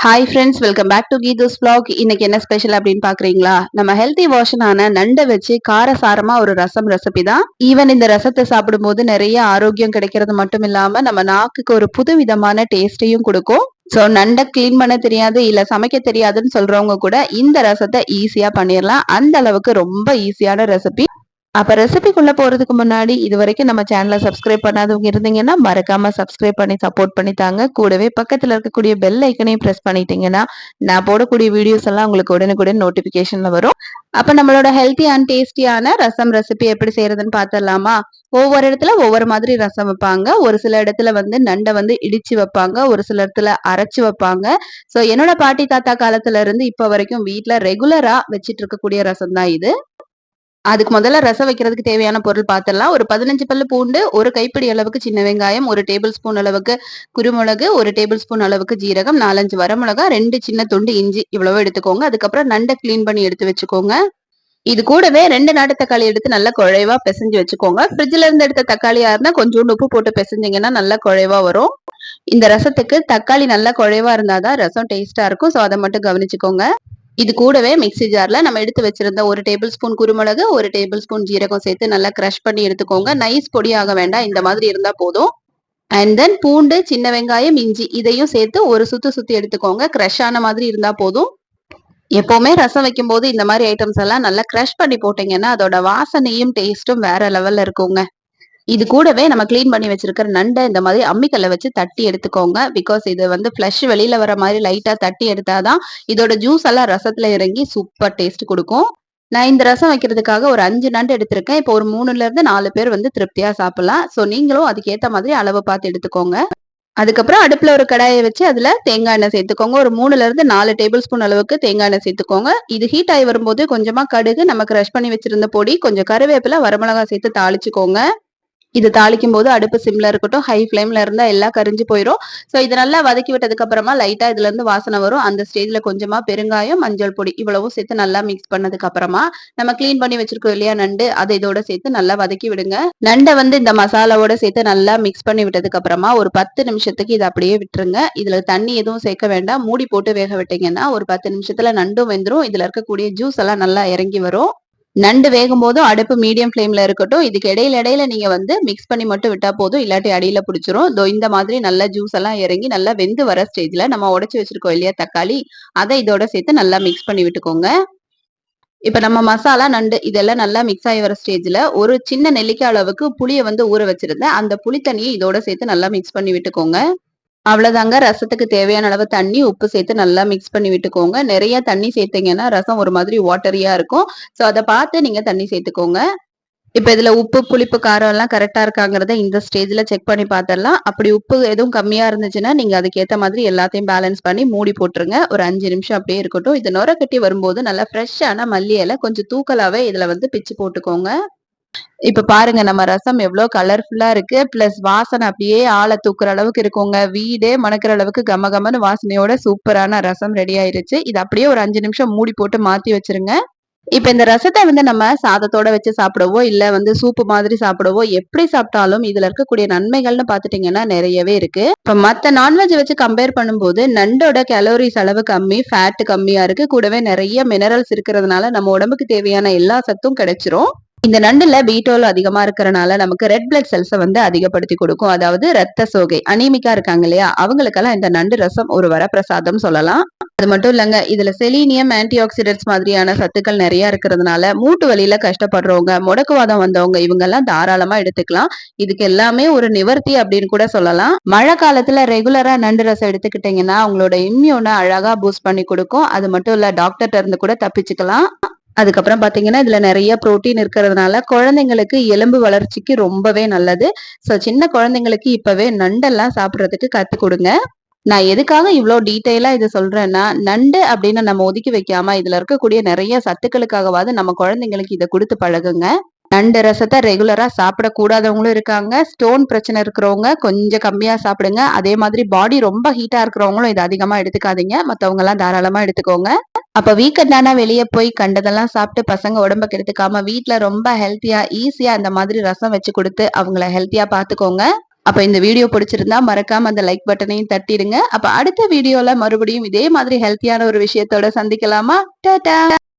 Hi friends, welcome back to Geethu's vlog. இன்னைக்கு என்ன special அப்படின்னு பாக்குறீங்களா? நம்ம ஹெல்தி வெர்ஷனான நண்டை வச்சு காரசாரமா ஒரு ரசம் ரெசிபி தான். ஈவன் இந்த ரசத்தை சாப்பிடும்போது நிறைய ஆரோக்கியம் கிடைக்கிறது மட்டும் இல்லாம நம்ம நாக்குக்கு ஒரு புது விதமான டேஸ்டையும் கொடுக்கும். சோ நண்டை கிளீன் பண்ண தெரியாது இல்ல சமைக்க தெரியாதுன்னு சொல்றவங்க கூட இந்த ரசத்தை ஈஸியா பண்ணிடலாம். அந்த அளவுக்கு ரொம்ப ஈஸியான ரெசிபி. அப்ப ரெசிபிக்குள்ள போறதுக்கு முன்னாடி இது வரைக்கும் நம்ம சேனலை சப்ஸ்கிரைப் பண்ணாதவங்க இருந்தீங்கன்னா மறக்காம சப்ஸ்கிரைப் பண்ணி சப்போர்ட் பண்ணி தாங்க. கூடவே பக்கத்துல இருக்கக்கூடிய பெல் ஐக்கனையும் பிரஸ் பண்ணிட்டீங்கன்னா நான் போடக்கூடிய வீடியோஸ் எல்லாம் உங்களுக்கு உடனுக்குடன் நோட்டிபிகேஷன்ல வரும். அப்ப நம்மளோட ஹெல்த்தி அண்ட் டேஸ்டியான ரசம் ரெசிபி எப்படி செய்யறதுன்னு பாத்திரலாமா? ஒவ்வொரு இடத்துல ஒவ்வொரு மாதிரி ரசம் வைப்பாங்க. ஒரு சில இடத்துல வந்து நண்டை வந்து இடிச்சு வைப்பாங்க, ஒரு சில இடத்துல அரைச்சு வைப்பாங்க. சோ என்னோட பாட்டி தாத்தா காலத்துல இருந்து இப்ப வரைக்கும் வீட்டுல ரெகுலரா வச்சிட்டு இருக்கக்கூடிய ரசம் தான் இது. அதுக்கு முதல்ல ரசம் வைக்கிறதுக்கு தேவையான பொருள் பார்த்துடலாம். ஒரு 15 பல்லு பூண்டு, ஒரு கைப்பிடி அளவுக்கு சின்ன வெங்காயம், ஒரு டேபிள் ஸ்பூன் அளவுக்கு குருமிளகு, ஒரு டேபிள் ஸ்பூன் அளவுக்கு ஜீரகம், 4-5 வரமிளகா, 2 சின்ன துண்டு இஞ்சி இவ்வளவு எடுத்துக்கோங்க. அதுக்கப்புறம் நண்டை கிளீன் பண்ணி எடுத்து வச்சுக்கோங்க. இது கூடவே 2 நாட்டு தக்காளி எடுத்து நல்லா குழைவா பிசைஞ்சு வச்சுக்கோங்க. ஃப்ரிட்ஜ்ல இருந்து எடுத்த தக்காளியா இருந்தா கொஞ்சோண்டு உப்பு போட்டு பிசைஞ்சிங்கன்னா நல்லா குழைவா வரும். இந்த ரசத்துக்கு தக்காளி நல்லா குழைவா இருந்தாதான் ரசம் டேஸ்டா இருக்கும். ஸோ அதை மட்டும் கவனிச்சுக்கோங்க. இது கூடவே மிக்ஸி ஜார்ல நம்ம எடுத்து வச்சிருந்த ஒரு டேபிள் ஸ்பூன் குருமிளகு, ஒரு டேபிள் ஸ்பூன் ஜீரகம் சேர்த்து நல்லா கிரஷ் பண்ணி எடுத்துக்கோங்க. நைஸ் பொடியாக வேண்டாம், இந்த மாதிரி இருந்தா போதும். அண்ட் தென் பூண்டு, சின்ன வெங்காயம், இஞ்சி இதையும் சேர்த்து ஒரு சுத்தி எடுத்துக்கோங்க. கிரஷ் ஆன மாதிரி இருந்தா போதும். எப்பவுமே ரசம் வைக்கும் போது இந்த மாதிரி ஐட்டம்ஸ் எல்லாம் நல்லா கிரஷ் பண்ணி போட்டீங்கன்னா அதோட வாசனையும் டேஸ்டும் வேற லெவல்ல இருக்குங்க. இது கூடவே நம்ம கிளீன் பண்ணி வச்சிருக்கிற நண்டை இந்த மாதிரி அம்மிக்கல்ல வச்சு தட்டி எடுத்துக்கோங்க. பிகாஸ் இது வந்து ஃப்ளஷ் வெளியில வர மாதிரி லைட்டா தட்டி எடுத்தாதான் இதோட ஜூஸ் எல்லாம் ரசத்துல இறங்கி சூப்பர் டேஸ்ட் கொடுக்கும். நான் இந்த ரசம் வைக்கிறதுக்காக ஒரு 5 நண்டு எடுத்திருக்கேன். இப்போ ஒரு 3ல இருந்து 4 பேர் வந்து திருப்தியா சாப்பிடலாம். ஸோ நீங்களும் அதுக்கேற்ற மாதிரி அளவு பார்த்து எடுத்துக்கோங்க. அதுக்கப்புறம் அடுப்புல ஒரு கடாயை வச்சு அதுல தேங்காய் எண்ணெய் சேர்த்துக்கோங்க. ஒரு 3ல இருந்து 4 டேபிள் ஸ்பூன் அளவுக்கு தேங்காய் எண்ணெய் சேர்த்துக்கோங்க. இது ஹீட் ஆகி வரும்போது கொஞ்சமா கடுகு, நம்ம கிரஷ் பண்ணி வச்சிருந்த பொடி, கொஞ்சம் கருவேப்பிலை, வரமிளகாய் சேர்த்து தாளிச்சுக்கோங்க. இது தாளிக்கும் போது அடுப்பு சிம்ல இருக்கட்டும். ஹை ஃப்ளேம்ல இருந்தா எல்லாம் கரிஞ்சு போயிடும். ஸோ இது நல்லா வதக்கி விட்டதுக்கு அப்புறமா லைட்டா இதுல இருந்து வாசனை வரும். அந்த ஸ்டேஜ்ல கொஞ்சமா பெருங்காயம், மஞ்சள் பொடி இவ்வளவும் சேர்த்து நல்லா மிக்ஸ் பண்ணதுக்கு அப்புறமா நம்ம கிளீன் பண்ணி வச்சிருக்கோம் இல்லையா நண்டு, அதை இதோட சேர்த்து நல்லா வதக்கி விடுங்க. நண்டை வந்து இந்த மசாலாவோட சேர்த்து நல்லா மிக்ஸ் பண்ணி விட்டதுக்கு அப்புறமா ஒரு 10 நிமிஷத்துக்கு இதை அப்படியே விட்டுருங்க. இதுல தண்ணி எதுவும் சேர்க்க வேண்டாம். மூடி போட்டு வேக விட்டீங்கன்னா ஒரு 10 நிமிஷத்துல நண்டும் வெந்துரும். இதுல இருக்கக்கூடிய ஜூஸ் எல்லாம் நல்லா இறங்கி வரும். நண்டு வேகும் போதும் அடுப்பு மீடியம் ஃப்ளேம்ல இருக்கட்டும். இதுக்கு இடையில நீங்க வந்து மிக்ஸ் பண்ணி மட்டும் விட்டா போதும், இல்லாட்டி அடியில பிடிச்சிரும். இந்த மாதிரி நல்லா ஜூஸ் எல்லாம் இறங்கி நல்லா வெந்து வர ஸ்டேஜ்ல நம்ம உடைச்சு வச்சிருக்கோம் இல்லையா தக்காளி, அதை இதோட சேர்த்து நல்லா மிக்ஸ் பண்ணி விட்டுக்கோங்க. இப்ப நம்ம மசாலா, நண்டு இதெல்லாம் நல்லா மிக்ஸ் ஆகி வர ஸ்டேஜ்ல ஒரு சின்ன நெல்லிக்காய் அளவுக்கு புளியை வந்து ஊற வச்சிருந்தேன். அந்த புளி தண்ணியை இதோட சேர்த்து நல்லா மிக்ஸ் பண்ணி விட்டுக்கோங்க. அவ்வளவுதாங்க. ரசத்துக்கு தேவையான அளவு தண்ணி, உப்பு சேர்த்து நல்லா மிக்ஸ் பண்ணி விட்டுக்கோங்க. நிறைய தண்ணி சேர்த்தீங்கன்னா ரசம் ஒரு மாதிரி வாட்டரியா இருக்கும். சோ அதை பார்த்து நீங்க தண்ணி சேர்த்துக்கோங்க. இப்ப இதுல உப்பு, புளிப்பு, காரம் எல்லாம் கரெக்டா இருக்காங்கிறத இந்த ஸ்டேஜ்ல செக் பண்ணி பார்த்துடலாம். அப்படி உப்பு எதுவும் கம்மியா இருந்துச்சுன்னா நீங்க அதுக்கேத்த மாதிரி எல்லாத்தையும் பேலன்ஸ் பண்ணி மூடி போட்டுருங்க. ஒரு 5 நிமிஷம் அப்படியே இருக்கட்டும். இது நுர கட்டி வரும்போது நல்லா ஃப்ரெஷ்ஷான மல்லி இலை கொஞ்சம் தூக்கலாவே இதுல வந்து பிச்சு போட்டுக்கோங்க. இப்ப பாருங்க நம்ம ரசம் எவ்வளவு கலர்ஃபுல்லா இருக்கு. பிளஸ் வாசனை அப்படியே ஆளை தூக்குற அளவுக்கு இருக்குங்க. வீடே மணக்கிற அளவுக்கு கமகமன்னு வாசனையோட சூப்பரான ரசம் ரெடி ஆயிருச்சு. இது அப்படியே ஒரு 5 நிமிஷம் மூடி போட்டு மாத்தி வச்சிருங்க. இப்ப இந்த ரசத்தை வந்து நம்ம சாதத்தோட வச்சு சாப்பிடவோ இல்ல வந்து சூப்பு மாதிரி சாப்பிடவோ எப்படி சாப்பிட்டாலும் இதுல இருக்கக்கூடிய நன்மைகள்னு பாத்துட்டீங்கன்னா நிறையவே இருக்கு. இப்ப மத்த நான்வெஜ் வச்சு கம்பேர் பண்ணும்போது நண்டோட கேலோரிஸ் அளவு கம்மி, ஃபேட் கம்மியா இருக்கு. கூடவே நிறைய மினரல்ஸ் இருக்கிறதுனால நம்ம உடம்புக்கு தேவையான எல்லா சத்தும் கிடைச்சிரும். இந்த நண்டுல பீட்டோல் அதிகமா இருக்கிறனால நமக்கு ரெட் பிளட் செல்ஸை வந்து அதிகப்படுத்தி கொடுக்கும். அதாவது ரத்த சோகை, அனீமிக்கா இருக்காங்க இல்லையா, அவங்களுக்கெல்லாம் இந்த நண்டு ரசம் ஒரு வரப்பிரசாதம் சொல்லலாம். அது மட்டும் இல்லங்க, இதுல செலீனியம், ஆன்டி ஆக்சிடென்ட்ஸ் மாதிரியான சத்துக்கள் நிறைய இருக்கிறதுனால மூட்டு வலியில கஷ்டப்படுறவங்க, முடக்குவாதம் வந்தவங்க இவங்க எல்லாம் தாராளமா எடுத்துக்கலாம். இதுக்கு எல்லாமே ஒரு நிவர்த்தி அப்படின்னு கூட சொல்லலாம். மழை காலத்துல ரெகுலரா நண்டு ரசம் எடுத்துக்கிட்டீங்கன்னா உங்களோட இம்யூனை அழகா பூஸ்ட் பண்ணி கொடுக்கும். அது மட்டும் இல்ல டாக்டர்ட்ட இருந்து கூட தப்பிச்சுக்கலாம். அதுக்கப்புறம் பாத்தீங்கன்னா இதுல நிறைய புரோட்டீன் இருக்கிறதுனால குழந்தைங்களுக்கு எலும்பு வளர்ச்சிக்கு ரொம்பவே நல்லது. சோ சின்ன குழந்தைங்களுக்கு இப்பவே நண்டெல்லாம் சாப்பிடுறதுக்கு கத்து கொடுங்க. நான் எதுக்காக இவ்ளோ டீட்டெயிலா இத சொல்றேன்னா, நண்டு அப்படின்னு நம்ம ஒதுக்கி வைக்காம இதுல இருக்கக்கூடிய நிறைய சத்துக்களுக்காகவாது நம்ம குழந்தைங்களுக்கு இத குடுத்து பழகுங்க. நண்டு ரசத்தை ரெகுலரா சாப்பிடக்கூடாதவங்களும் இருக்காங்க. ஸ்டோன் பிரச்சனை இருக்கிறவங்க கொஞ்சம் கம்மியா சாப்பிடுங்க. அதே மாதிரி பாடி ரொம்ப ஹீட்டா இருக்கிறவங்களும் இதை அதிகமா எடுத்துக்காதீங்க. மத்தவங்க எல்லாம் தாராளமா எடுத்துக்கோங்க. அப்ப வீக்கெண்ட் ஆனா வெளியே போய் கண்டதெல்லாம் சாப்பிட்டு பசங்க உடம்ப கெடுத்துக்காம வீட்டுல ரொம்ப ஹெல்த்தியா ஈஸியா அந்த மாதிரி ரசம் வச்சு கொடுத்து அவங்கள ஹெல்த்தியா பாத்துக்கோங்க. அப்ப இந்த வீடியோ பிடிச்சிருந்தா மறக்காம அந்த லைக் பட்டனையும் தட்டிடுங்க. அப்ப அடுத்த வீடியோல மறுபடியும் இதே மாதிரி ஹெல்த்தியான ஒரு விஷயத்தோட சந்திக்கலாமா? டாடா.